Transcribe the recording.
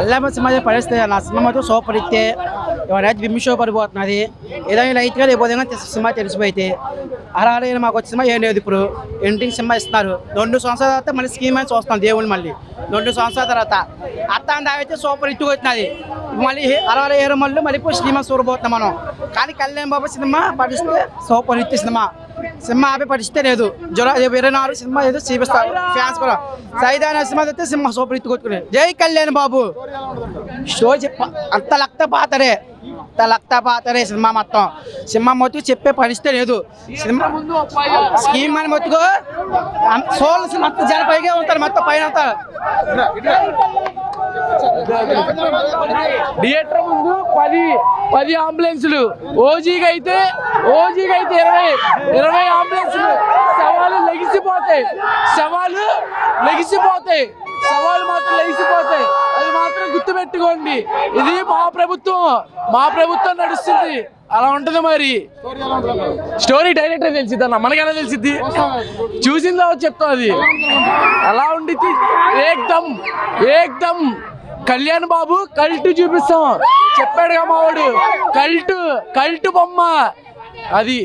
కళ్యాణ సినిమా పరిస్థితి నా సినిమా మాత్రం సూపర్ ఇస్తే ఎవరైతే బింబిషో పడిపోతున్నది ఏదైనా లైట్గా లేకపోతే సినిమా తెలిసిపోయితే అలా మాకు వచ్చిన సినిమా ఏం లేదు. ఇప్పుడు ఎండింగ్ సినిమా ఇస్తున్నారు 2 సంవత్సరాల తర్వాత మళ్ళీ స్కీమ్ అని చూస్తాం దేవుళ్ళు మళ్ళీ 2 సంవత్సరాల తర్వాత అత్తాంత అయితే సూపర్ ఇట్టుకు వచ్చినది మళ్ళీ 60 మళ్ళీ మళ్ళీ ఇప్పుడు స్కీమ్ చూడబోతున్నాం మనం. కానీ Kalyan Babu cinema పడిస్తే super hit cinema ఆపే పరిస్థితే లేదు. 24 సినిమా ఏదో చూపిస్తారు ఫ్యాన్స్ కూడా. సైదాన సినిమా అయితే సినిమా సూపర్ హిట్ కొట్టుకునే. జై కళ్యాణ్ బాబు. షో అంత లక్త పాతరే సినిమా మొత్తం చెప్పే పరిస్థితే లేదు. సినిమా స్కీమ్ అని మొత్తుకో సోల్స్ మొత్తం జన పైగా ఉంటారు, మొత్తం పైన ఉంటారు. థియేటర్ ముందు 10 అంబులెన్సులు, ఓజీకి అయితే 20 అంబులెన్సులు. సవాలు మాత్రం లెగిసిపోతాయి. అది మాత్రం గుర్తుపెట్టుకోండి. ఇది మా ప్రభుత్వం నడుస్తుంది, అలా ఉంటది. మరి స్టోరీ డైరెక్టర్ తెలిసిద్ది అన్న, మనకైనా తెలిసిద్ది, చూసిందా చెప్తాం. అది అలా ఉండిద్ది. ఏకదమ్ కళ్యాణ్ బాబు కల్ట్ చూపిస్తాం చెప్పాడుగా మావాడు. కల్ట్ బొమ్మ అది.